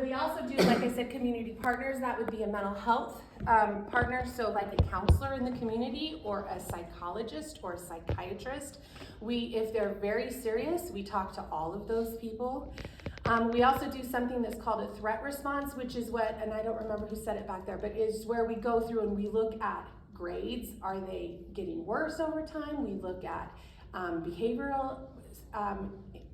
we also do, like I said, community partners. That would be a mental health partner, so like a counselor in the community or a psychologist or a psychiatrist. If they're very serious, we talk to all of those people. We also do something that's called a threat response, which is what, and I don't remember who said it back there, but is where we go through and we look at grades. Are they getting worse over time? We look at behavioral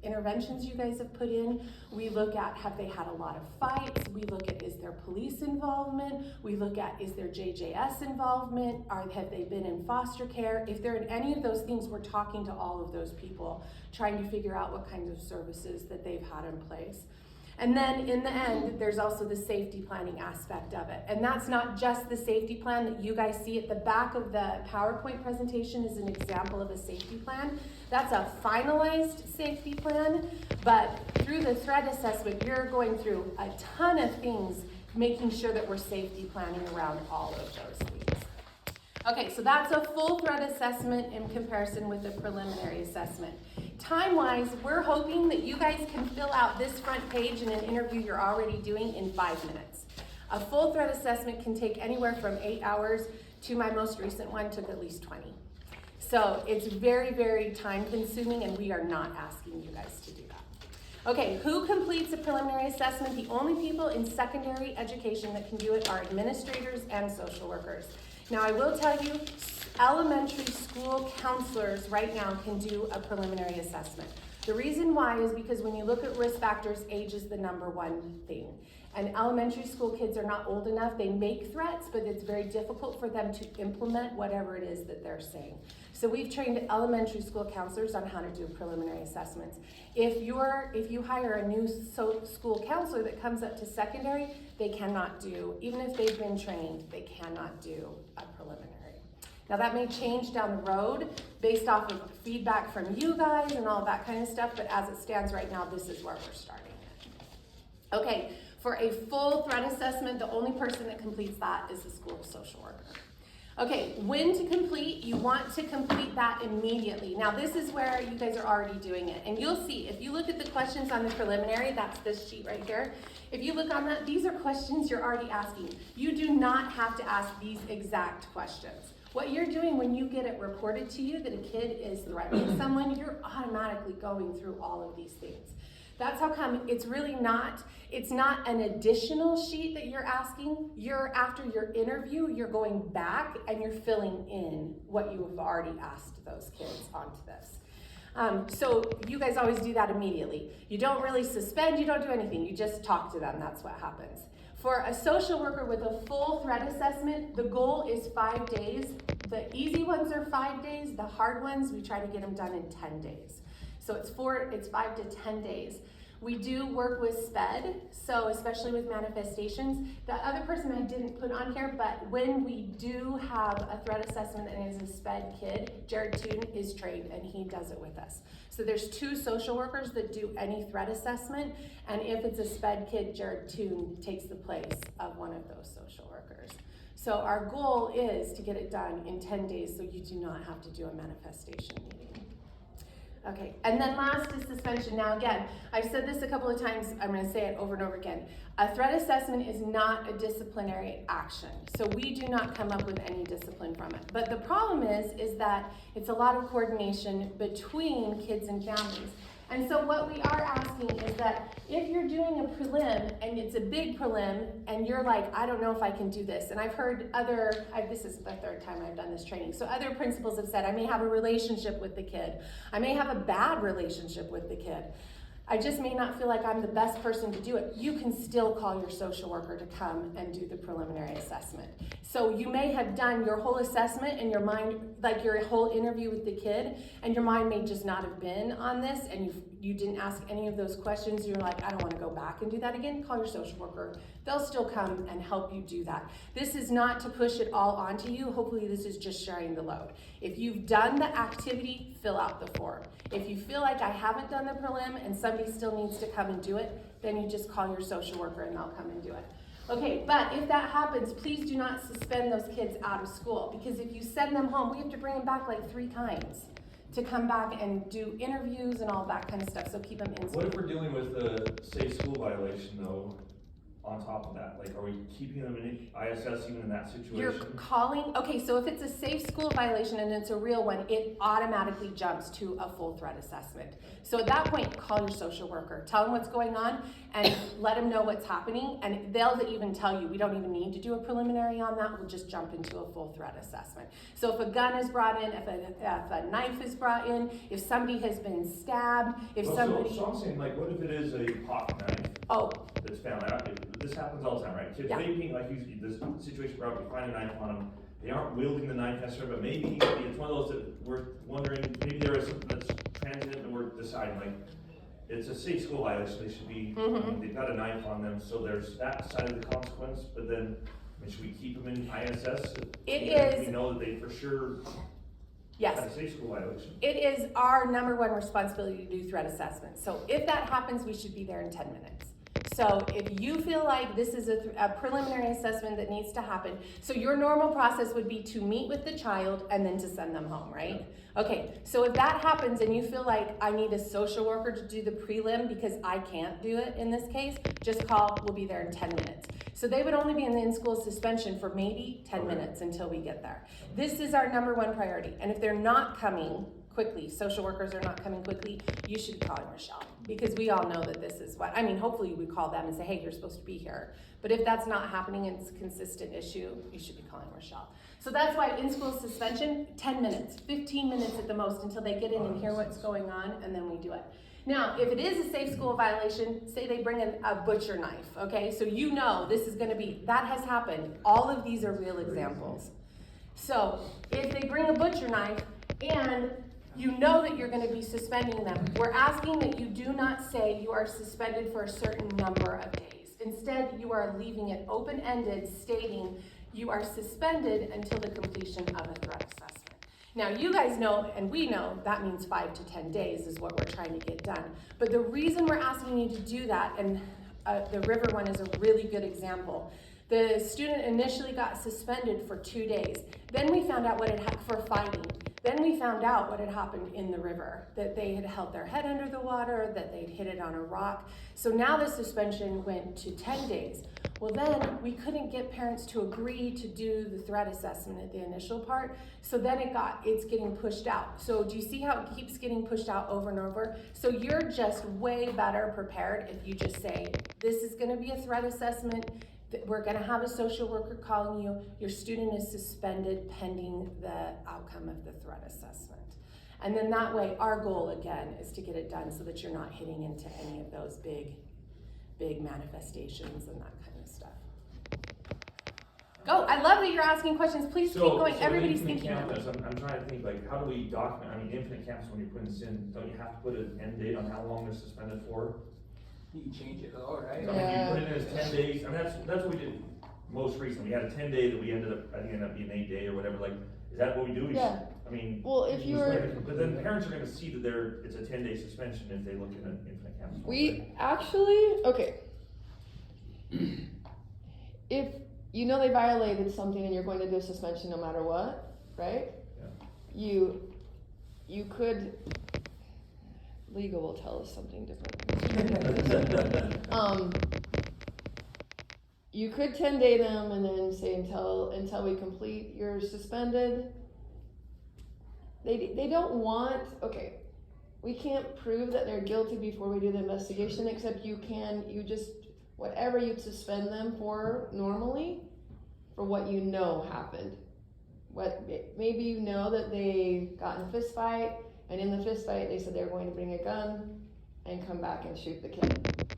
interventions you guys have put in. We look at, have they had a lot of fights? We look at, is there police involvement? We look at, is there JJS involvement? Have they been in foster care? If they're in any of those things, we're talking to all of those people, trying to figure out what kinds of services that they've had in place. And then in the end, there's also the safety planning aspect of it. And that's not just the safety plan that you guys see at the back of the PowerPoint presentation is an example of a safety plan. That's a finalized safety plan, but through the threat assessment, you're going through a ton of things, making sure that we're safety planning around all of those things. Okay, so that's a full threat assessment in comparison with the preliminary assessment. Time-wise, we're hoping that you guys can fill out this front page in an interview you're already doing in 5 minutes. A full threat assessment can take anywhere from 8 hours to my most recent one took at least 20. So it's very, very time-consuming, and we are not asking you guys to do that. Okay, who completes a preliminary assessment? The only people in secondary education that can do it are administrators and social workers. Now, I will tell you, elementary school counselors right now can do a preliminary assessment. The reason why is because when you look at risk factors, age is the #1 thing. And elementary school kids are not old enough. They make threats, but it's very difficult for them to implement whatever it is that they're saying. So we've trained elementary school counselors on how to do preliminary assessments. If you hire a new school counselor that comes up to secondary, they cannot do, even if they've been trained, they cannot do a preliminary. Now that may change down the road based off of feedback from you guys and all that kind of stuff, but as it stands right now, this is where we're starting it. Okay, for a full threat assessment, the only person that completes that is the school social worker. Okay, when to complete, you want to complete that immediately. Now this is where you guys are already doing it. And you'll see, if you look at the questions on the preliminary, that's this sheet right here. If you look on that, these are questions you're already asking. You do not have to ask these exact questions. What you're doing when you get it reported to you that a kid is threatening someone, you're automatically going through all of these things. That's how come it's really not, it's not an additional sheet that you're asking. After your interview, you're going back and you're filling in what you have already asked those kids onto this. So you guys always do that immediately. You don't really suspend, you don't do anything, you just talk to them, that's what happens. For a social worker with a full threat assessment, the goal is 5 days. The easy ones are 5 days, the hard ones, we try to get them done in 10 days. So it's 5 to 10 days. We do work with SPED, so especially with manifestations. The other person I didn't put on here, but when we do have a threat assessment and is a SPED kid, Jared Toon is trained and he does it with us. So there's 2 social workers that do any threat assessment, and if it's a SPED kid, Jared Toon takes the place of one of those social workers. So our goal is to get it done in 10 days so you do not have to do a manifestation meeting. Okay, and then last is suspension. Now again, I've said this a couple of times, I'm gonna say it over and over again. A threat assessment is not a disciplinary action. So we do not come up with any discipline from it. But the problem is that it's a lot of coordination between kids and families. And so what we are asking is that if you're doing a prelim and it's a big prelim and you're like, I don't know if I can do this. And I've heard this is the 3rd time I've done this training. So other principals have said, I may have a relationship with the kid. I may have a bad relationship with the kid. I just may not feel like I'm the best person to do it. You can still call your social worker to come and do the preliminary assessment. So you may have done your whole assessment in your mind, like your whole interview with the kid, and your mind may just not have been on this, and you didn't ask any of those questions. You're like, I don't want to go back and do that again. Call your social worker. They'll still come and help you do that. This is not to push it all onto you. Hopefully this is just sharing the load. If you've done the activity, fill out the form. If you feel like I haven't done the prelim and somebody still needs to come and do it, then you just call your social worker and they'll come and do it. Okay, but if that happens, please do not suspend those kids out of school, because if you send them home, we have to bring them back like 3 times to come back and do interviews and all that kind of stuff, so keep them in school. What if we're dealing with a safe school violation though? on top of that? Like, are we keeping them in ISS even in that situation? You're calling, okay, so if it's a safe school violation and it's a real one, it automatically jumps to a full threat assessment. So at that point, call your social worker, tell them what's going on, and let them know what's happening, and they'll even tell you, we don't even need to do a preliminary on that, we'll just jump into a full threat assessment. So if a gun is brought in, if a knife is brought in, if somebody has been stabbed, if somebody... So I'm saying, like, what if it is a pocket knife? Oh. That's found out. This happens all the time, right? Kids vaping, like this situation where we find a knife on them. They aren't wielding the knife necessarily, but maybe it's one of those that we're wondering, maybe there is something that's transient and we're deciding, like, it's a safe school violation. They should be, they've got a knife on them, so there's that side of the consequence, but then, I mean, should we keep them in ISS? We know that they for sure Yes. had a safe school violation. It is our number one responsibility to do threat assessments. So if that happens, we should be there in 10 minutes. So if you feel like this is a preliminary assessment that needs to happen, so your normal process would be to meet with the child and then to send them home, right? Okay, so if that happens and you feel like I need a social worker to do the prelim because I can't do it in this case, just call, we'll be there in 10 minutes. So they would only be in the in-school suspension for maybe 10 minutes until we get there. This is our number one priority. And if they're not coming quickly, social workers are not coming quickly, you should be calling Rochelle. Because we all know that this is what, I mean, hopefully we call them and say, hey, you're supposed to be here. But if that's not happening and it's a consistent issue, you should be calling Rochelle. So that's why in-school suspension, 10 minutes, 15 minutes at the most until they get in and hear what's going on, and then we do it. Now, if it is a safe school violation, say they bring in a butcher knife, okay? So you know this is gonna be, that has happened. All of these are real examples. So if they bring a butcher knife and you know that you're going to be suspending them, we're asking that you do not say you are suspended for a certain number of days. Instead, you are leaving it open-ended, stating you are suspended until the completion of a threat assessment. Now, you guys know, and we know, that means 5 to 10 days is what we're trying to get done. But the reason we're asking you to do that, and the River one is a really good example. The student initially got suspended for 2 days. Then we found out what had happened for fighting. Then we found out what had happened in the river, that they had held their head under the water, that they'd hit it on a rock. So now the suspension went to 10 days. Well, then we couldn't get parents to agree to do the threat assessment at the initial part. So then it's getting pushed out. So do you see how it keeps getting pushed out over and over? So you're just way better prepared if you just say, this is gonna be a threat assessment. We're gonna have a social worker calling you. Your student is suspended pending the outcome of the threat assessment. And then that way, our goal again is to get it done so that you're not hitting into any of those big manifestations and that kind of stuff. Go, I love that you're asking questions. Please keep going. Everybody's thinking. I'm trying to think, like, how do we document, I mean, infinite campus, when you're putting this in, don't you have to put an end date on how long they're suspended for? You can change it though, right? So, I mean, you put it in as 10 days. I mean, that's what we did most recently. We had a 10-day that we ended up, I think it ended up being 8-day or whatever. Like, is that what we do? Yeah. I mean, well, if you were, but then parents are going to see that it's a 10-day suspension if they look at an infinite campus. we actually, okay. If you know they violated something and you're going to do a suspension no matter what, right? Yeah. You could, legal will tell us something different. You could 10-day them and then say until we complete, you're suspended. They don't want, okay, we can't prove that they're guilty before we do the investigation, except whatever you'd suspend them for normally, for what you know happened. Maybe you know that they got in a fist fight, and in the fist fight they said they were going to bring a gun and come back and shoot the kid.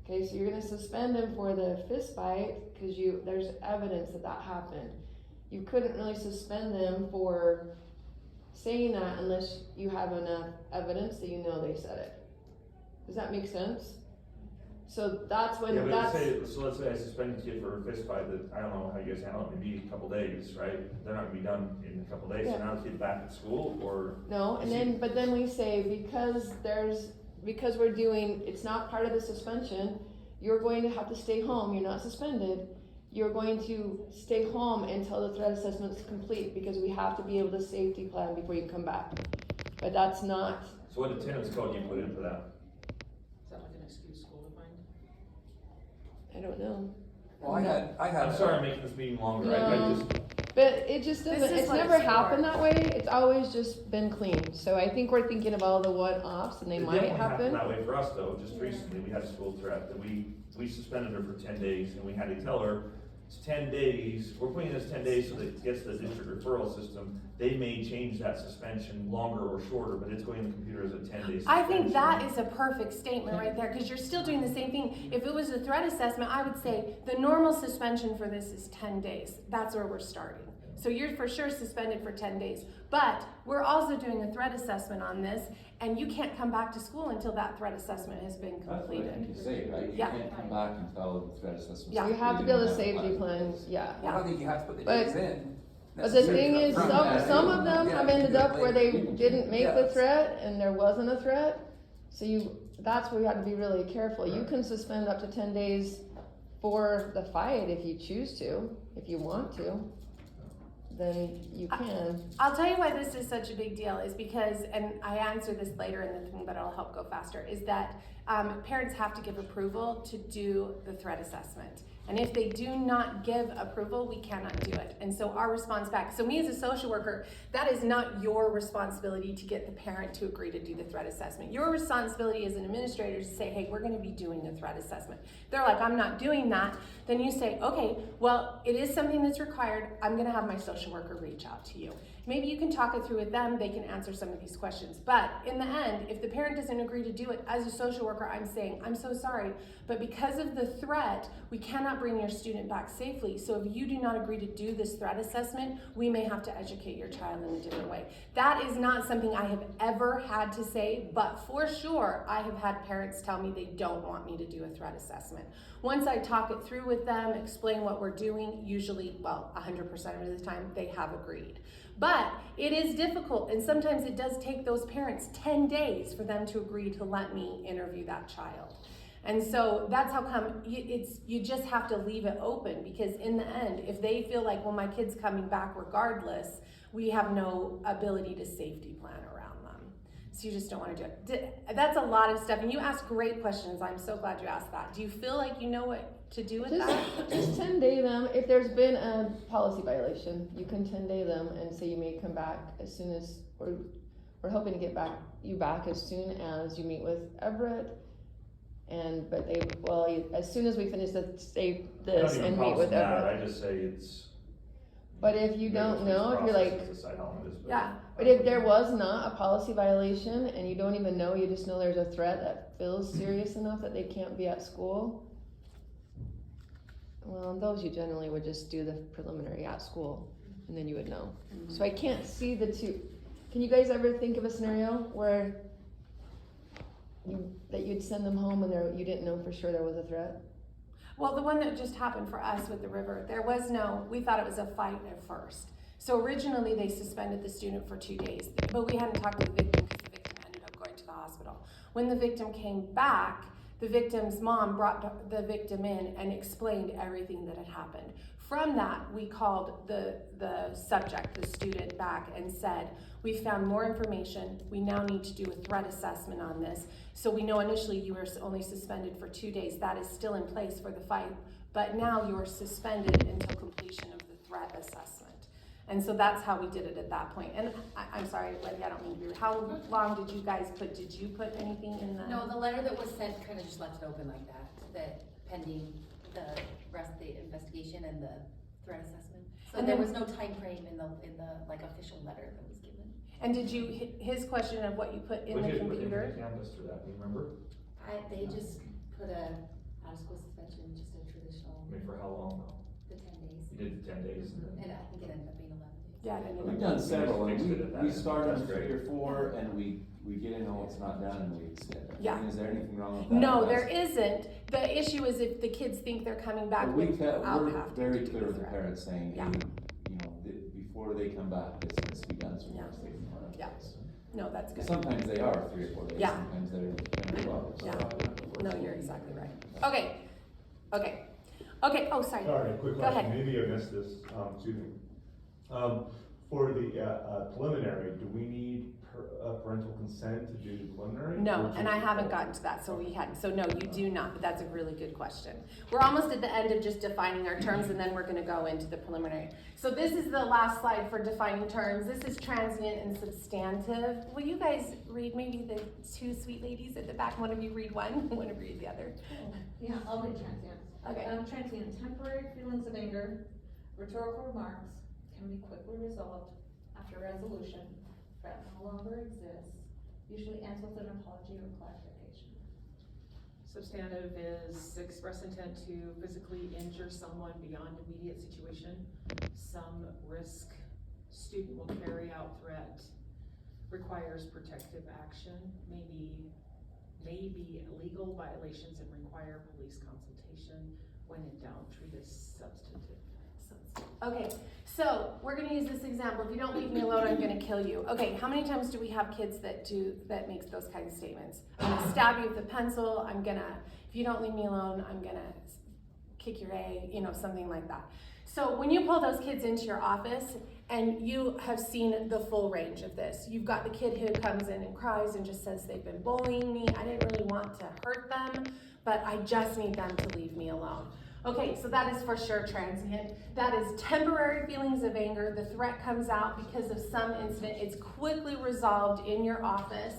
Okay, so you're going to suspend them for the fist fight because there's evidence that happened. You couldn't really suspend them for saying that unless you have enough evidence that you know they said it. Does that make sense? So that's when let's say I suspend a kid for a fist fight that I don't know how you guys handle it, maybe a couple days, right? They're not gonna be done in a couple days. Yeah. So now the kid's back at school, or no, but then we say because we're doing, it's not part of the suspension, you're going to have to stay home. You're not suspended. You're going to stay home until the threat assessment is complete because we have to be able to safety plan before you come back. But that's not. So what attendance code do you put in for that? Is that like an excuse school I don't know. Well, I had. I'm sorry I'm making this meeting longer, I No. just, But it just This doesn't, is it's what never it's for. happened that way, it's always just been clean, so I think we're thinking of all the what-offs and they it might definitely happened happen. that way for us though, just recently, we had a school threat that we suspended her for 10 days and we had to tell her, it's 10 days, we're putting this 10 days so that it gets the district referral system. They may change that suspension longer or shorter, but it's going in the computer as a 10-day suspension. I think that is a perfect statement right there, because you're still doing the same thing. If it was a threat assessment, I would say the normal suspension for this is 10 days. That's where we're starting. So you're for sure suspended for 10 days. But we're also doing a threat assessment on this, and you can't come back to school until that threat assessment has been That's what I completed. think you say, right? You Yeah. can't come back until the threat assessment. Yeah. You have to build a safety plan, yeah. Well, I don't think you have to put the But- days in. But the thing necessarily is, up front. some of them Yeah, have you ended do it up where they later. didn't make the Yes. threat and there wasn't a threat. So that's where you have to be really careful. You can suspend up to 10 days for the fight if you choose to, if you want to, then you can. I'll tell you why this is such a big deal is because, and I answer this later in the thing, but it'll help go faster, is that parents have to give approval to do the threat assessment. And if they do not give approval, we cannot do it. And so our response back, so me as a social worker, that is not your responsibility to get the parent to agree to do the threat assessment. Your responsibility as an administrator is to say, hey, we're gonna be doing a threat assessment. They're like, I'm not doing that. Then you say, okay, well, it is something that's required. I'm gonna have my social worker reach out to you. Maybe you can talk it through with them. They can answer some of these questions. But in the end, if the parent doesn't agree to do it, as a social worker, I'm saying, I'm so sorry, but because of the threat, we cannot bring your student back safely. So if you do not agree to do this threat assessment, we may have to educate your child in a different way. That is not something I have ever had to say, but for sure, I have had parents tell me they don't want me to do a threat assessment. Once I talk it through with them, explain what we're doing, usually, well, 100% of the time, they have agreed. But it is difficult, and sometimes it does take those parents 10 days for them to agree to let me interview that child. And so that's how come you just have to leave it open, because in the end, if they feel like, well, my kid's coming back regardless, we have no ability to safety plan around them. So you just don't want to do it. That's a lot of stuff, and you ask great questions. I'm so glad you asked that. Do you feel like you know what to do with that? Just 10-day them. If there's been a policy violation, you can 10-day them and say you may come back as soon as, we're hoping to get you back as soon as you meet with Everett. But as soon as we finish this and meet with Everett. I just say it's. But if you don't know, if you're like, Yeah. but if there was not a policy violation and you don't even know, you just know there's a threat that feels serious enough that they can't be at school, well, those you generally would just do the preliminary at school and then you would know. So I can't see the two. Can you guys ever think of a scenario where you'd send them home and you didn't know for sure there was a threat? Well, the one that just happened for us with the river, we thought it was a fight at first. So originally they suspended the student for 2 days, but we hadn't talked to the victim because the victim ended up going to the hospital. When the victim came back, the victim's mom brought the victim in and explained everything that had happened. From that, we called the subject, the student, back and said, we found more information. We now need to do a threat assessment on this. So we know initially you were only suspended for 2 days. That is still in place for the fight, but now you are suspended until completion of the threat assessment. And so that's how we did it at that point. And I'm sorry, Wendy, I don't mean to be rude. How long did you guys put, did you put anything in the? No, the letter that was sent kind of just left it open like that pending the rest of the investigation and the threat assessment. So And there then- was no time frame in the like official letter that was given. And did you, his question of what you put in the computer? Canvas for that, do you remember? They just put a out of school suspension, just a traditional, I mean, for how long though? the 10 days. You did the 10 days and then. And I think it ended up being 11 days. Yeah, I didn't We've know. done several, Fixed it at and that we end. start on That's great. 3 or 4, and we get in, oh, it's not done, and we extend it. Yeah. I mean, is there anything wrong with that? No, there isn't. The issue is if the kids think they're coming back But without we're having to very do clear the with the threat. parents saying, Yeah. hey, before they come back, this needs to be done, so we Yeah. want to stay in front of Yeah. this. No, that's good. Sometimes they are 3 or 4 days, Yeah. sometimes they're 10 or 12. so Yeah. I don't know. No, you're exactly right. Okay, oh, sorry. Sorry, a quick Go question, ahead. maybe I missed this, excuse me. For the preliminary, do we need parental consent to do the preliminary? No, Or and I haven't gotten to that, so we hadn't, so no, you do not, but that's a really good question. We're almost at the end of just defining our terms, and then we're gonna go into the preliminary. So this is the last slide for defining terms. This is transient and substantive. Will you guys read, maybe the two sweet ladies at the back, one of you read one, one of you read the other? Yeah, I'll read transient. Okay. Transient, temporary feelings of anger, rhetorical remarks can be quickly resolved after resolution. Threat no longer exists, usually ends with an apology or clarification. Substantive is express intent to physically injure someone beyond immediate situation. Some risk, student will carry out threat, requires protective action, may be illegal violations and require police consultation. When in doubt, treat as substantive. Okay, so we're gonna use this example. If you don't leave me alone, I'm gonna kill you. Okay, how many times do we have kids that makes those kinds of statements? I'm gonna stab you with a pencil. If you don't leave me alone, I'm gonna kick your A, something like that. So when you pull those kids into your office and you have seen the full range of this, you've got the kid who comes in and cries and just says they've been bullying me. I didn't really want to hurt them, but I just need them to leave me alone. Okay, so that is for sure transient. That is temporary feelings of anger. The threat comes out because of some incident. It's quickly resolved in your office.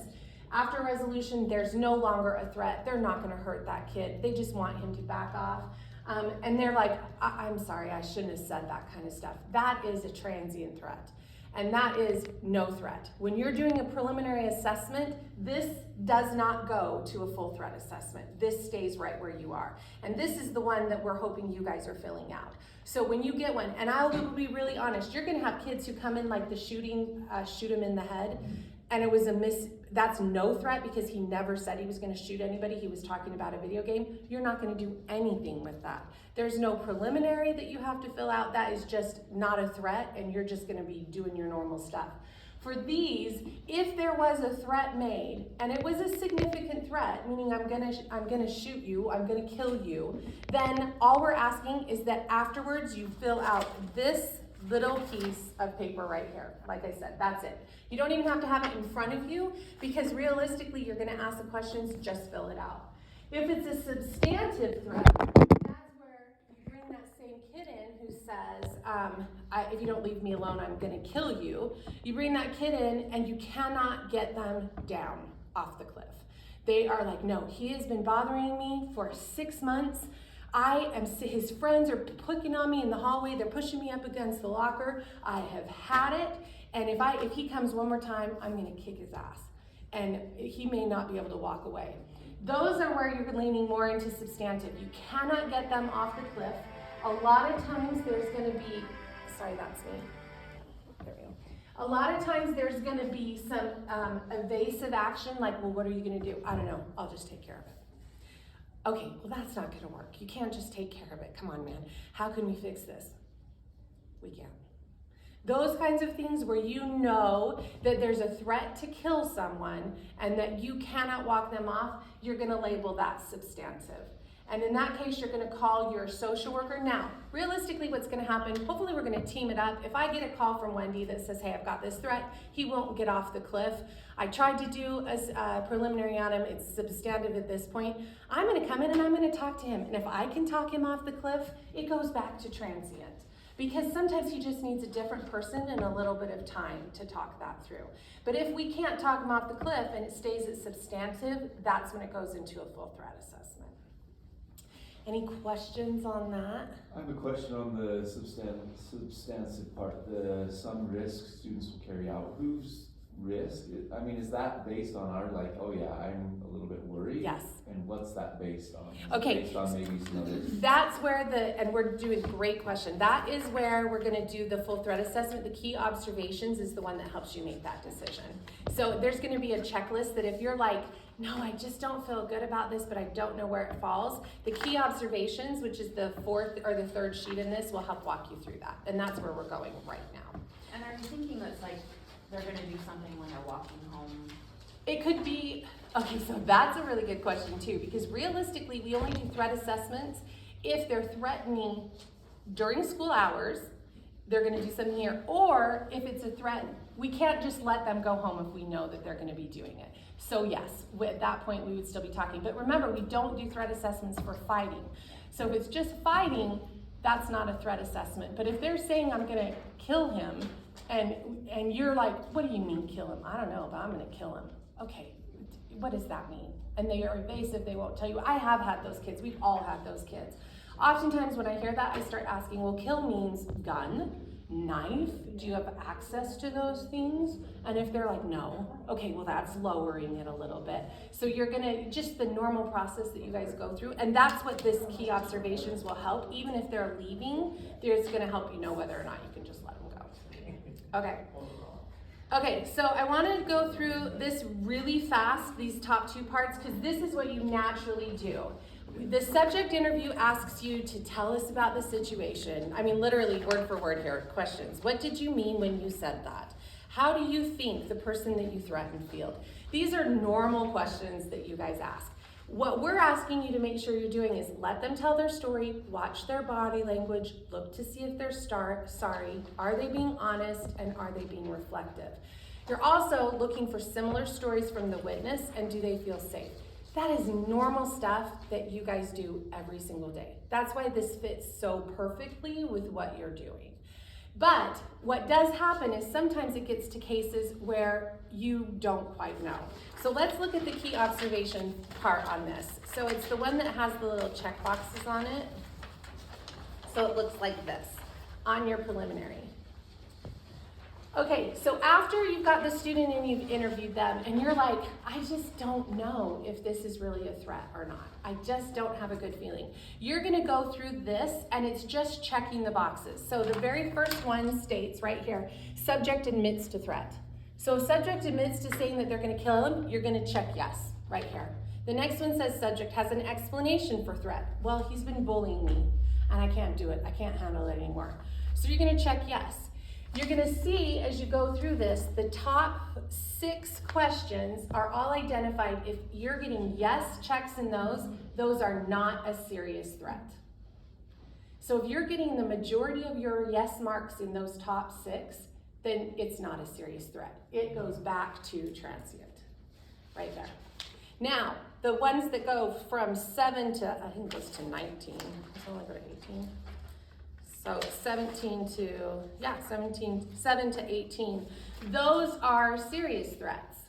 After resolution, there's no longer a threat. They're not gonna hurt that kid. They just want him to back off. And they're like, I'm sorry, I shouldn't have said that kind of stuff. That is a transient threat. And that is no threat. When you're doing a preliminary assessment, this does not go to a full threat assessment. This stays right where you are. And this is the one that we're hoping you guys are filling out. So when you get one, and I'll be really honest, you're gonna have kids who come in like the shooting, shoot him in the head, and it was that's no threat because he never said he was gonna shoot anybody. He was talking about a video game. You're not gonna do anything with that. There's no preliminary that you have to fill out. That is just not a threat, and you're just gonna be doing your normal stuff. For these, if there was a threat made, and it was a significant threat, meaning I'm gonna shoot you, I'm gonna kill you, then all we're asking is that afterwards you fill out this little piece of paper right here. Like I said, that's it. You don't even have to have it in front of you because realistically you're gonna ask the questions, just fill it out. If it's a substantive threat, that's where you bring that same kid in who says, if you don't leave me alone, I'm gonna kill you. You bring that kid in and you cannot get them down off the cliff. They are like, no, he has been bothering me for 6 months. His friends are picking on me in the hallway. They're pushing me up against the locker. I have had it. And if he comes one more time, I'm gonna kick his ass. And he may not be able to walk away. Those are where you're leaning more into substantive. You cannot get them off the cliff. A lot of times there's gonna be, sorry, that's me. There we go. A lot of times there's gonna be some evasive action, like, well, what are you gonna do? I don't know, I'll just take care of it. Okay, well that's not gonna work. You can't just take care of it. Come on, man. How can we fix this? We can't. Those kinds of things where you know that there's a threat to kill someone and that you cannot walk them off, you're gonna label that substantive. And in that case, you're gonna call your social worker. Now, realistically, what's gonna happen, hopefully we're gonna team it up. If I get a call from Wendy that says, hey, I've got this threat, he won't get off the cliff. I tried to do a preliminary on him, it's substantive at this point. I'm gonna come in and I'm gonna talk to him. And if I can talk him off the cliff, it goes back to transient. Because sometimes he just needs a different person and a little bit of time to talk that through. But if we can't talk him off the cliff and it stays at substantive, that's when it goes into a full threat assessment. Any questions on that? I have a question on the substantive part, some risk students will carry out. Whose risk? I mean, is that based on our, like, oh yeah, I'm a little bit worried? Yes. And what's that based on? Is it Okay. based on maybe some other? That's where and we're doing, great question. That is where we're gonna do the full threat assessment. The key observations is the one that helps you make that decision. So there's gonna be a checklist that if you're like, no, I just don't feel good about this, but I don't know where it falls. The key observations, which is the fourth or the third sheet in this, will help walk you through that. And that's where we're going right now. And are you thinking that's like, they're gonna do something when they're walking home? It could be, okay, so that's a really good question too, because realistically, we only do threat assessments if they're threatening during school hours, they're gonna do something here, or if it's a threat we can't just let them go home if we know that they're gonna be doing it. So yes, at that point, we would still be talking. But remember, we don't do threat assessments for fighting. So if it's just fighting, that's not a threat assessment. But if they're saying, I'm gonna kill him, and you're like, what do you mean kill him? I don't know, but I'm gonna kill him. Okay, what does that mean? And they are evasive, they won't tell you. I have had those kids, we've all had those kids. Oftentimes when I hear that, I start asking, well, kill means gun, knife, do you have access to those things? And if they're like, no, okay, well, that's lowering it a little bit. So you're gonna, just the normal process that you guys go through, and that's what this key observations will help. Even if they're leaving, it's gonna help you know whether or not you can just let them go. Okay. Okay, so I wanna go through this really fast, these top two parts, because this is what you naturally do. The subject interview asks you to tell us about the situation. I mean, literally word for word here, questions. What did you mean when you said that? How do you think the person that you threatened felt? These are normal questions that you guys ask. What we're asking you to make sure you're doing is let them tell their story, watch their body language, look to see if they're sorry, are they being honest, and are they being reflective? You're also looking for similar stories from the witness, and do they feel safe? That is normal stuff that you guys do every single day. That's why this fits so perfectly with what you're doing. But what does happen is sometimes it gets to cases where you don't quite know. So let's look at the key observation part on this. So it's the one that has the little check boxes on it. So it looks like this on your preliminary. Okay, so after you've got the student and you've interviewed them and you're like, I just don't know if this is really a threat or not. I just don't have a good feeling. You're gonna go through this and it's just checking the boxes. So the very first one states right here, subject admits to threat. So if subject admits to saying that they're gonna kill him, you're gonna check yes, right here. The next one says subject has an explanation for threat. Well, he's been bullying me and I can't do it. I can't handle it anymore. So you're gonna check yes. You're gonna see as you go through this, the top 6 questions are all identified. If you're getting yes checks in those are not a serious threat. So if you're getting the majority of your yes marks in those top 6, then it's not a serious threat. It goes back to transient, right there. Now, the ones that go from 7 to, I think it goes to 19, it's only go to 18. So 7 to 18, those are serious threats.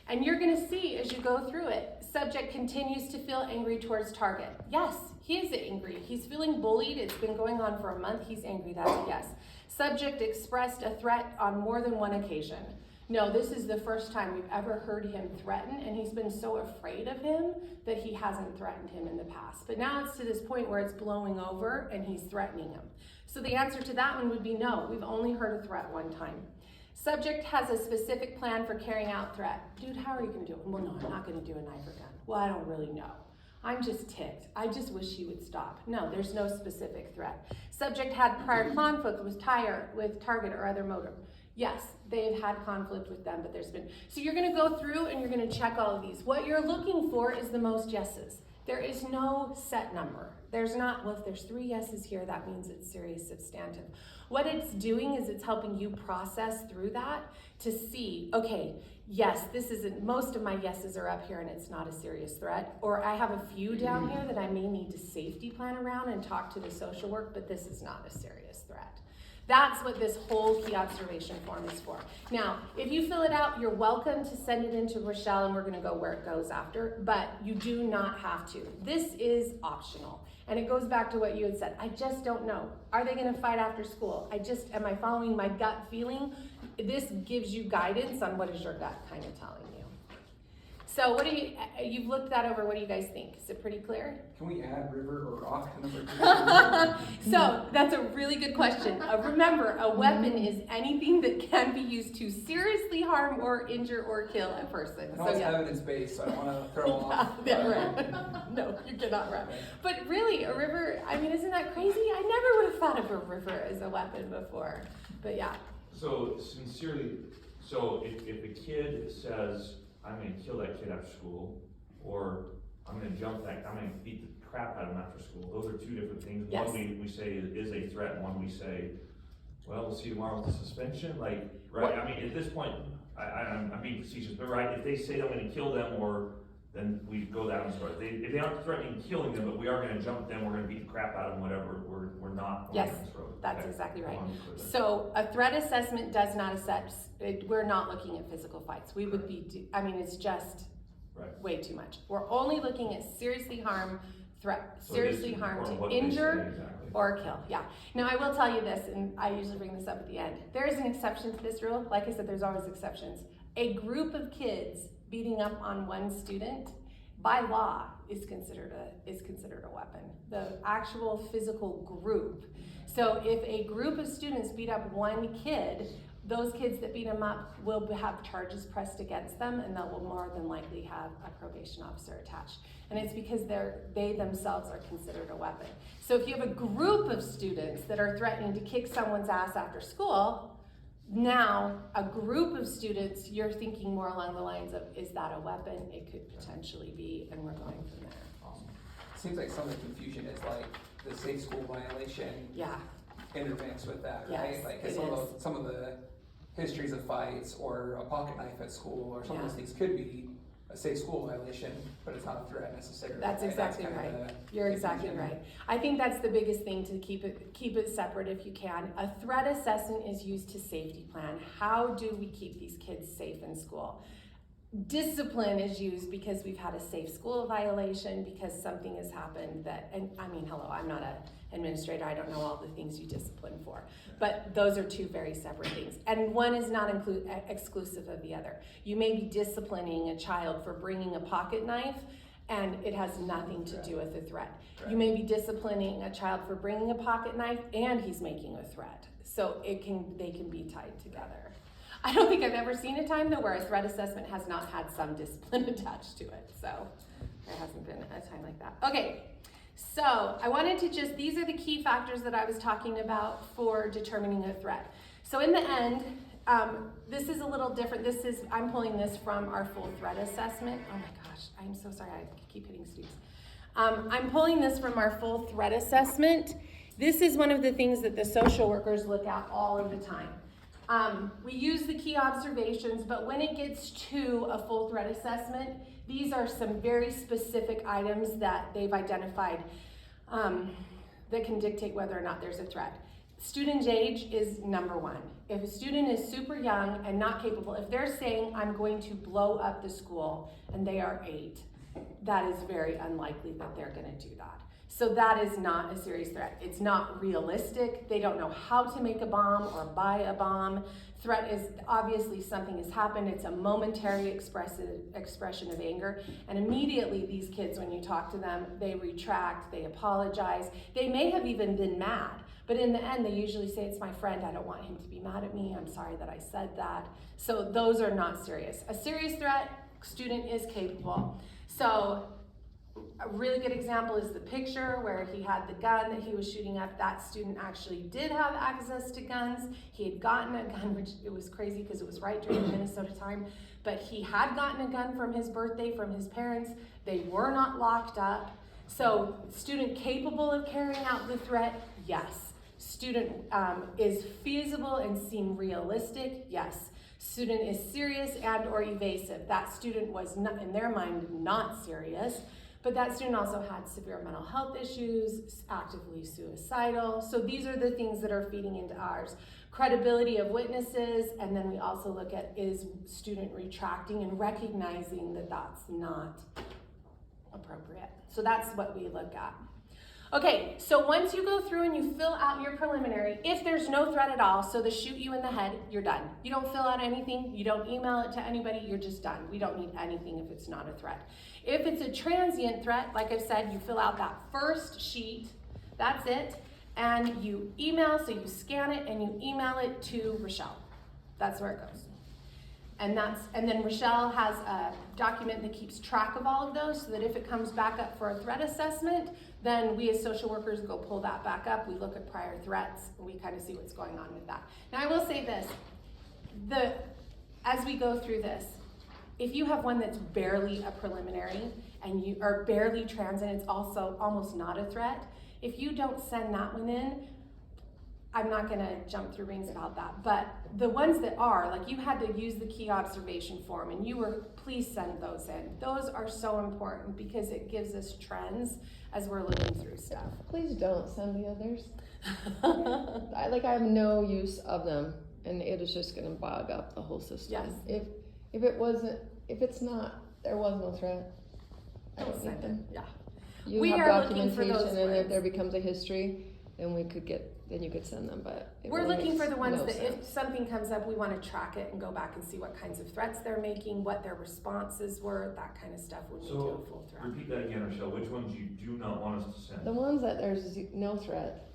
And you're gonna see as you go through it, subject continues to feel angry towards target. Yes, he is angry. He's feeling bullied. It's been going on for a month. He's angry, that's a yes. Subject expressed a threat on more than one occasion. No, this is the first time we've ever heard him threaten, and he's been so afraid of him that he hasn't threatened him in the past. But now it's to this point where it's blowing over and he's threatening him. So the answer to that one would be no, we've only heard a threat one time. Subject has a specific plan for carrying out threat. Dude, how are you gonna do it? Well, no, I'm not gonna do a knife or gun. Well, I don't really know. I'm just ticked. I just wish he would stop. No, there's no specific threat. Subject had prior conflict with target or other motive. Yes, they've had conflict with them, but there's been. So you're gonna go through and you're gonna check all of these. What you're looking for is the most yeses. There is no set number. There's not, well, if there's 3 yeses here, that means it's serious substantive. What it's doing is it's helping you process through that to see, okay, yes, this isn't, most of my yeses are up here and it's not a serious threat. Or I have a few down here that I may need to safety plan around and talk to the social work, but this is not a serious threat. That's what this whole key observation form is for. Now, if you fill it out, you're welcome to send it into Rochelle and we're gonna go where it goes after, but you do not have to. This is optional. And it goes back to what you had said. I just don't know. Are they gonna fight after school? Am I following my gut feeling? This gives you guidance on what is your gut kind of telling you. So you've looked that over, what do you guys think? Is it pretty clear? Can we add river or rock to number 2? So that's a really good question. Remember, a weapon is anything that can be used to seriously harm or injure or kill a person. I know it's evidence-based, so I don't want to throw off. Yeah, right. No, you cannot run. But really, a river, I mean, isn't that crazy? I never would have thought of a river as a weapon before. But yeah. So sincerely, so if a kid says, I'm gonna kill that kid after school, or I'm gonna I'm gonna beat the crap out of him after school, those are 2 different things. Yes. One we say is a threat, one we say Well, we'll see tomorrow with the suspension, like, right, I mean, at this point, I'm being facetious, but right, if they say I'm gonna kill them, or, then we go down this road. If they aren't threatening killing them, but we are gonna jump them, we're gonna beat the crap out of them, whatever, we're not going Yes, down this road. that's Okay. exactly I right. wanna be clear there. So a threat assessment does not assess, we're not looking at physical fights. We would be, I mean, it's just Right. way too much. We're only looking at seriously harm, threat, So it is seriously harm important to what they say injure exactly. or kill, yeah. Now, I will tell you this, and I usually bring this up at the end. There is an exception to this rule. Like I said, there's always exceptions. A group of kids beating up on one student, by law, is considered a weapon. The actual physical group. So if a group of students beat up one kid, those kids that beat them up will have charges pressed against them, and that will more than likely have a probation officer attached. And it's because they themselves are considered a weapon. So if you have a group of students that are threatening to kick someone's ass after school, now a group of students, you're thinking more along the lines of, is that a weapon? It could potentially be, and we're going from there. Awesome. Seems like some of the confusion is like the safe school violation Yeah, intermixed with that, Yes, right? Like, 'cause it some of the histories of fights or a pocket knife at school or some of those Yeah. things could be a safe school violation, but it's not a threat necessarily. That's right? exactly kind of right. the You're exactly confusion. right. I think that's the biggest thing, to keep it separate if you can. A threat assessment is used to safety plan. How do we keep these kids safe in school? Discipline is used because we've had a safe school violation, because something has happened that, and I mean, hello, I'm not an administrator, I don't know all the things you discipline for. But those are two very separate things. And one is not exclusive of the other. You may be disciplining a child for bringing a pocket knife, and it has nothing to do with a threat. You may be disciplining a child for bringing a pocket knife and he's making a threat. So they can be tied together. I don't think I've ever seen a time though where a threat assessment has not had some discipline attached to it. So there hasn't been a time like that. Okay, so I wanted to these are the key factors that I was talking about for determining a threat. So in the end, this is a little different. I'm pulling this from our full threat assessment. Oh my gosh, I'm so sorry, I keep hitting snooze. I'm pulling this from our full threat assessment. This is one of the things that the social workers look at all of the time. We use the key observations, but when it gets to a full threat assessment, these are some very specific items that they've identified that can dictate whether or not there's a threat. Student age is number one. If a student is super young and not capable, if they're saying, I'm going to blow up the school, and they are 8, that is very unlikely that they're gonna do that. So that is not a serious threat. It's not realistic. They don't know how to make a bomb or buy a bomb. Threat is obviously something has happened. It's a momentary expression of anger. And immediately these kids, when you talk to them, they retract, they apologize. They may have even been mad, but in the end, they usually say, it's my friend. I don't want him to be mad at me. I'm sorry that I said that. So those are not serious. A serious threat, student is capable. So a really good example is the picture where he had the gun that he was shooting up. That student actually did have access to guns. He had gotten a gun, which it was crazy because it was right during the Minnesota time, but he had gotten a gun from his birthday from his parents. They were not locked up. So student capable of carrying out the threat? Yes. Student is feasible and seem realistic? Yes. Student is serious and or evasive. That student was not, in their mind, not serious. But that student also had severe mental health issues, actively suicidal. So these are the things that are feeding into ours. Credibility of witnesses, and then we also look at, is student retracting and recognizing that that's not appropriate. So that's what we look at. Okay, so once you go through and you fill out your preliminary, if there's no threat at all, so the shoot you in the head, you're done. You don't fill out anything, you don't email it to anybody, you're just done. We don't need anything if it's not a threat. If it's a transient threat, like I've said, you fill out that first sheet, that's it, and you email, so you scan it and you email it to Rochelle. That's where it goes. And then Rochelle has a document that keeps track of all of those, so that if it comes back up for a threat assessment, then we as social workers go pull that back up. We look at prior threats, and we kind of see what's going on with that. Now I will say this, as we go through this, if you have one that's barely a preliminary and you are barely transient, it's also almost not a threat. If you don't send that one in, I'm not gonna jump through rings about that, but the ones that are, like you had to use the key observation form and please send those in. Those are so important because it gives us trends as we're looking through stuff. Please don't send the others. I have no use of them, and it is just gonna bog up the whole system. Yes. If it's not, there was no threat. I Don't don't send need it, them. yeah. You We have are looking for documentation, those and if ones. there becomes a history, then you could send them, but. it We're really looking for makes the ones no that if sense. something comes up, we wanna track it and go back and see what kinds of threats they're making, what their responses were, that kind of stuff when we do So, a full threat. repeat that again, Rochelle, which ones you do not want us to send? The ones that there's no threat,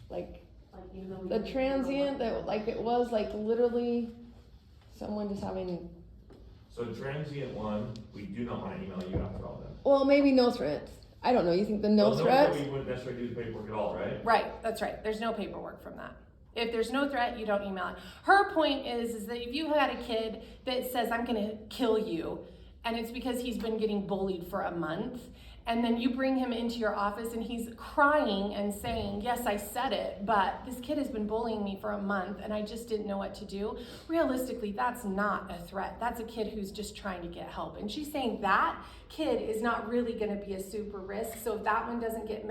like Like, even though we the didn't transient, know that, like, it was like literally someone just having, So transient one, we do not wanna email you after all then. well, maybe no threats. I don't know, you think the no Well, threats? We wouldn't necessarily do the paperwork at all, right? Right, that's right. There's no paperwork from that. If there's no threat, you don't email it. Her point is that if you had a kid that says, I'm gonna kill you, and it's because he's been getting bullied for a month, and then you bring him into your office and he's crying and saying, yes, I said it, but this kid has been bullying me for a month and I just didn't know what to do. Realistically, that's not a threat. That's a kid who's just trying to get help. And she's saying that kid is not really gonna be a super risk, so if that one doesn't get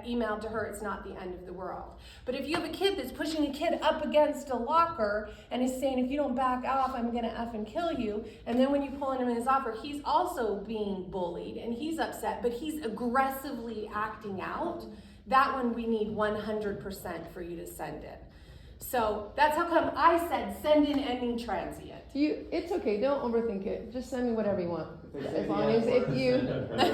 emailed to her, it's not the end of the world. But if you have a kid that's pushing a kid up against a locker and is saying, if you don't back off, I'm gonna effing kill you, and then when you pull him in his offer, he's also being bullied and he's upset, but he's aggressively acting out, that one we need 100% for you to send in. So that's how come I said send in any transient. It's okay, don't overthink it, just send me whatever you want. If they say As the long F as if word, you, send it. I can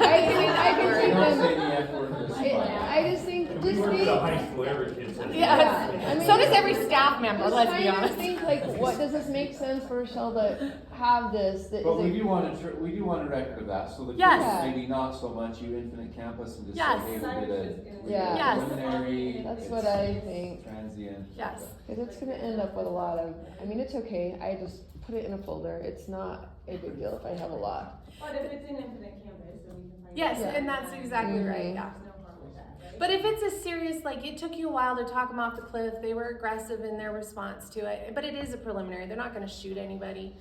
They take don't them. say the F word, it's fine. I just think, We just work with think. a high school, every kid says. Yes. Yeah, I mean, So does every staff member, Just let's be kind of honest. think like, what, does this make sense for Rochelle to have this? That But is we a- do want a record of that, so the kids, Yes. maybe not so much you Infinite Campus and just say, Yes. hey, we did Yeah. a Yes. preliminary. That's it's what I think. Transient. Yes. Cause it's gonna end up with a lot of, I mean, it's okay, I just put it in a folder, it's not a big deal if I have a lot. But if it's in Infinite Campus, then we can find. Yes, out. and that's exactly right, Mhm. yeah. There's no harm with that, right? But if it's a serious, like it took you a while to talk them off the cliff, they were aggressive in their response to it, but it is a preliminary, they're not gonna shoot anybody,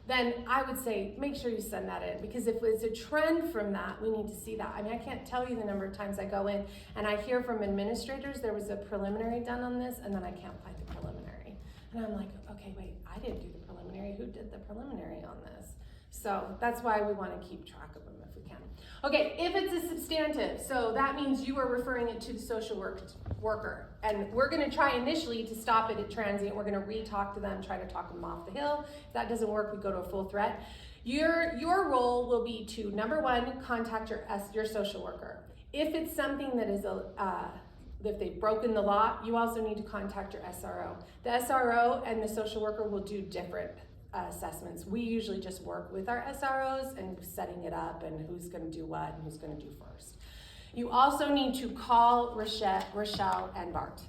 then I would say make sure you send that in, because if it's a trend from that, we need to see that. I mean, I can't tell you the number of times I go in and I hear from administrators, there was a preliminary done on this, and then I can't find the preliminary. And I'm like, okay, wait, I didn't do the preliminary, who did the preliminary on this? So that's why we wanna keep track of them if we can. Okay, if it's a substantive, so that means you are referring it to the social worker. And we're gonna try initially to stop it at transient. We're gonna re-talk to them, try to talk them off the hill. If that doesn't work, we go to a full threat. Your role will be to, number one, contact your social worker. If it's something that is if they've broken the law, you also need to contact your SRO. The SRO and the social worker will do different assessments. We usually just work with our SROs and setting it up and who's gonna do what and who's gonna do first. You also need to call Rochelle and Bart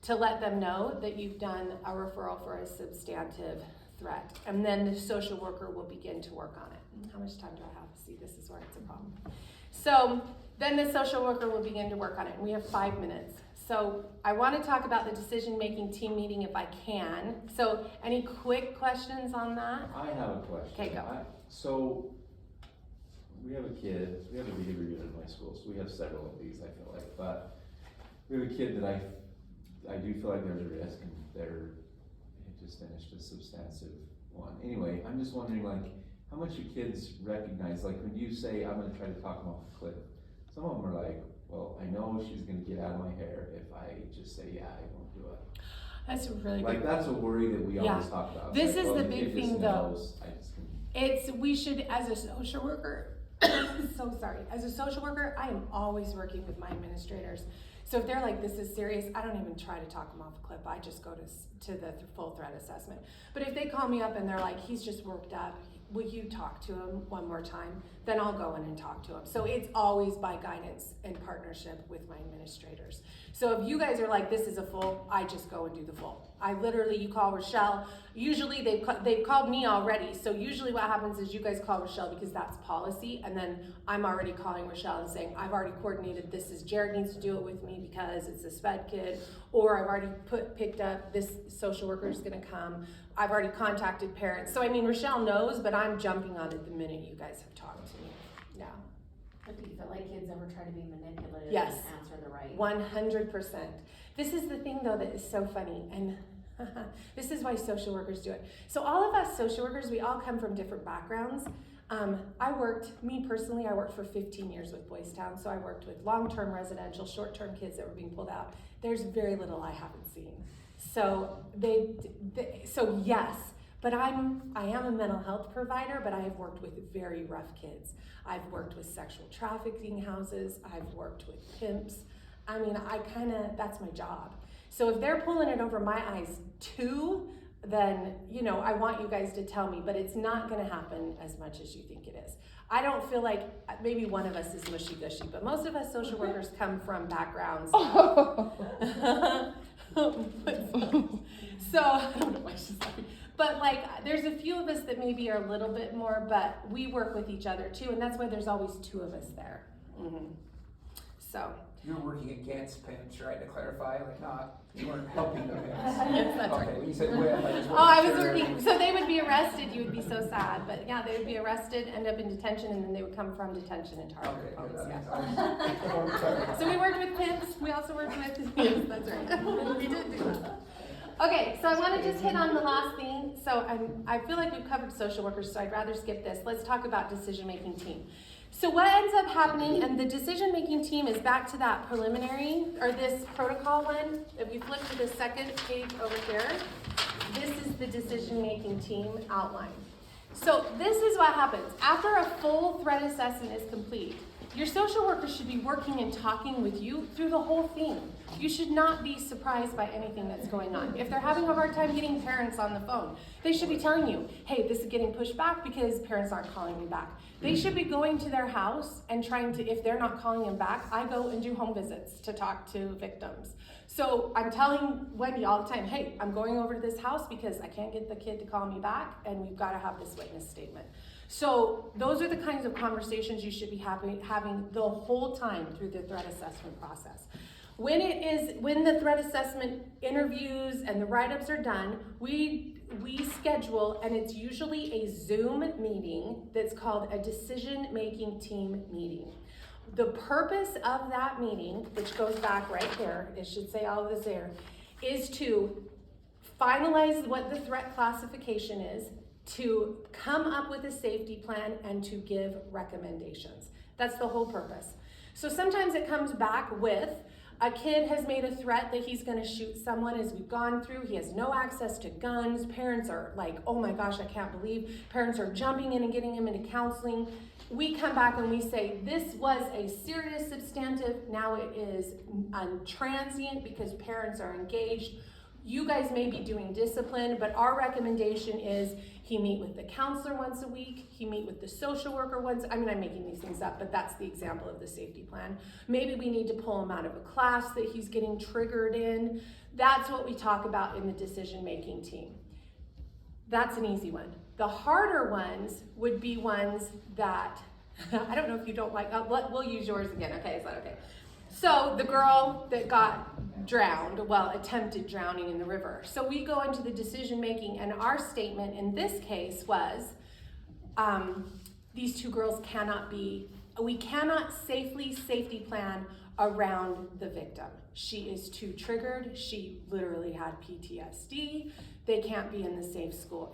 to let them know that you've done a referral for a substantive threat. And then the social worker will begin to work on it. How much time do I have? See, this is where it's a problem. So then the social worker will begin to work on it. And we have 5 minutes. So I want to talk about the decision-making team meeting if I can. So any quick questions on that? I have a question. Okay, go. So, we have a kid, we have a behavior unit in my school, so we have several of these, I feel like, but we have a kid that I do feel like there's a risk, and they just finished a substantive one. Anyway, I'm just wondering, like, how much you kids recognize, like, when you say, I'm gonna try to talk them off the cliff, some of them are like, well, I know she's gonna get out of my hair if I just say, yeah, I won't do it. That's a really Like, good. that's a worry that we Yeah. always talk about. This It's like, is well, the big kid just thing, though. knows, I just can. We should, as a social worker, so sorry, as a social worker, I am always working with my administrators. So if they're like, this is serious, I don't even try to talk them off a cliff. I just go to the full threat assessment. But if they call me up and they're like, he's just worked up, will you talk to him one more time? Then I'll go in and talk to him. So it's always by guidance and partnership with my administrators. So if you guys are like, this is a full, I just go and do the full. I literally, you call Rochelle. Usually they've called me already. So usually what happens is you guys call Rochelle because that's policy. And then I'm already calling Rochelle and saying, I've already coordinated this. Is Jared needs to do it with me because it's a sped kid. Or I've already picked up, this social worker is gonna come. I've already contacted parents. So I mean, Rochelle knows, but I'm jumping on it the minute you guys have talked to me. Yeah. But do you feel like kids ever try to be manipulative Yes. and answer the right? 100%. This is the thing though that is so funny, and this is why social workers do it. So all of us social workers, we all come from different backgrounds. Me personally, I worked for 15 years with Boys Town, so I worked with long-term residential, short-term kids that were being pulled out. There's very little I haven't seen. So so yes, but I am a mental health provider, but I have worked with very rough kids. I've worked with sexual trafficking houses. I've worked with pimps. I mean, that's my job. So if they're pulling it over my eyes too, then, I want you guys to tell me, but it's not gonna happen as much as you think it is. I don't feel like, maybe one of us is mushy-gushy, but most of us social workers come from backgrounds. So, I don't know why she's laughing. But there's a few of us that maybe are a little bit more, but we work with each other too, and that's why there's always two of us there. Mm-hmm. So. You're working against pimps, right, to clarify, you weren't helping the pimps. Yes, that's Okay, right. when you said with, I just Oh, I was wasn't sure. working, so they would be arrested, you would be so sad, but yeah, they would be arrested, end up in detention, and then they would come from detention into our Okay, good, homes, that yeah. makes sense. So we worked with pimps, we also worked with, yes, that's right, we did do that. Okay, so I want to just hit on the last thing. So I feel like we've covered social workers, so I'd rather skip this. Let's talk about decision-making team. So what ends up happening, and the decision-making team is back to that preliminary, or this protocol one. If we flip to the second page over here, this is the decision-making team outline. So this is what happens. After a full threat assessment is complete, your social worker should be working and talking with you through the whole thing. You should not be surprised by anything that's going on. If they're having a hard time getting parents on the phone, they should be telling you, hey, this is getting pushed back because parents aren't calling me back. They should be going to their house and trying to, if they're not calling them back, I go and do home visits to talk to victims. So I'm telling Wendy all the time, hey, I'm going over to this house because I can't get the kid to call me back, and we've got to have this witness statement. So those are the kinds of conversations you should be having the whole time through the threat assessment process. When the threat assessment interviews and the write-ups are done, we schedule, and it's usually a Zoom meeting that's called a decision-making team meeting. The purpose of that meeting, which goes back right here, it should say all of this there, is to finalize what the threat classification is, to come up with a safety plan, and to give recommendations. That's the whole purpose. So sometimes it comes back with, a kid has made a threat that he's gonna shoot someone as we've gone through. He has no access to guns. Parents are like, oh my gosh, I can't believe. Parents are jumping in and getting him into counseling. We come back and we say, this was a serious substantive, now it is transient because parents are engaged. You guys may be doing discipline, but our recommendation is he meet with the counselor once a week, he meet with the social worker once, I'm making these things up, but that's the example of the safety plan. Maybe we need to pull him out of a class that he's getting triggered in. That's what we talk about in the decision-making team. That's an easy one. The harder ones would be ones that, I don't know if you don't like, we'll use yours again, okay, is that okay? So the girl that got drowned, attempted drowning in the river. So we go into the decision making, and our statement in this case was, these two girls we cannot safety plan around the victim. She is too triggered. She literally had PTSD. They can't be in the same school.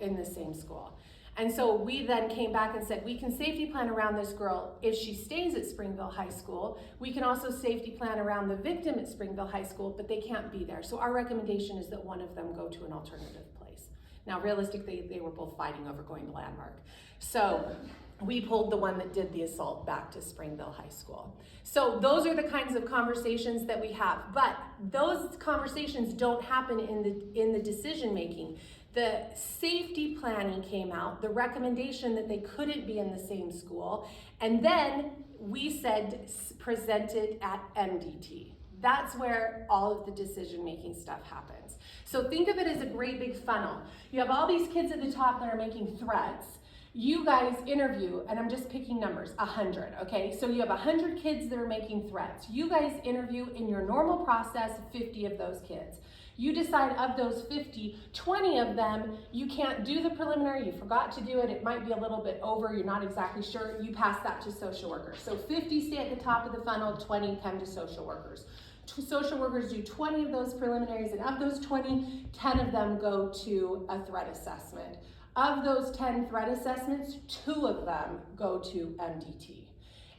And so we then came back and said, we can safety plan around this girl if she stays at Springville High School. We can also safety plan around the victim at Springville High School, but they can't be there. So our recommendation is that one of them go to an alternative place. Now, realistically, they were both fighting over going to Landmark. So we pulled the one that did the assault back to Springville High School. So those are the kinds of conversations that we have, but those conversations don't happen in the decision making. The safety planning came out, the recommendation that they couldn't be in the same school, and then we said presented at MDT. That's where all of the decision-making stuff happens. So think of it as a great big funnel. You have all these kids at the top that are making threats. You guys interview, and I'm just picking numbers, 100, okay? So you have 100 kids that are making threats. You guys interview in your normal process 50 of those kids. You decide of those 50, 20 of them, you can't do the preliminary, you forgot to do it, it might be a little bit over, you're not exactly sure, you pass that to social workers. So 50 stay at the top of the funnel, 20 come to social workers. Social workers do 20 of those preliminaries, and of those 20, 10 of them go to a threat assessment. Of those 10 threat assessments, 2 of them go to MDT.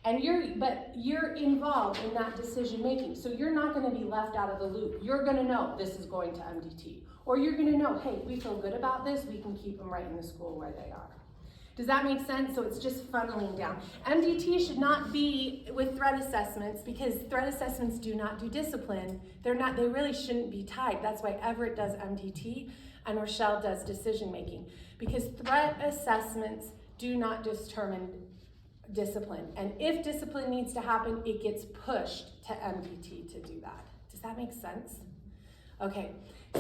And you're involved in that decision making, so you're not gonna be left out of the loop. You're gonna know this is going to MDT. Or you're gonna know, hey, we feel good about this, we can keep them right in the school where they are. Does that make sense? So it's just funneling down. MDT should not be with threat assessments, because threat assessments do not do discipline. They really shouldn't be tied. That's why Everett does MDT and Rochelle does decision making, because threat assessments do not determine discipline. And if discipline needs to happen, it gets pushed to MDT to do that. Does that make sense? Okay,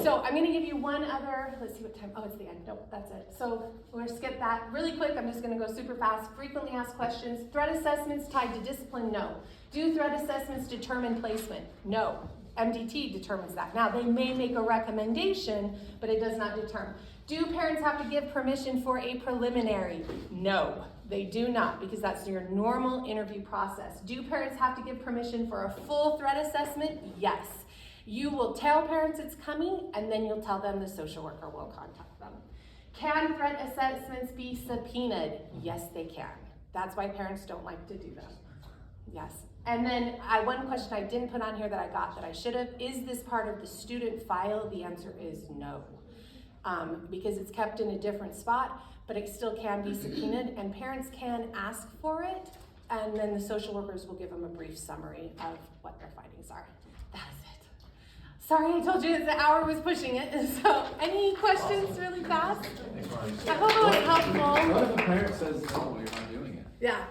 so I'm gonna give you one other, let's see what time, oh, it's the end, nope, that's it. So we're gonna skip that really quick, I'm just gonna go super fast. Frequently asked questions. Threat assessments tied to discipline? No. Do threat assessments determine placement? No. MDT determines that. Now, they may make a recommendation, but it does not determine. Do parents have to give permission for a preliminary? No, they do not, because that's your normal interview process. Do parents have to give permission for a full threat assessment? Yes. You will tell parents it's coming, and then you'll tell them the social worker will contact them. Can threat assessments be subpoenaed? Yes, they can. That's why parents don't like to do them. Yes. And then one question I didn't put on here that I got that I should have, is this part of the student file? The answer is no. Because it's kept in a different spot, but it still can be subpoenaed, and parents can ask for it, and then the social workers will give them a brief summary of what their findings are. That is it. Sorry, I told you that the hour was pushing it. So, any questions really fast? I hope it was helpful. What if a parent says, no, you're not doing it? Yeah.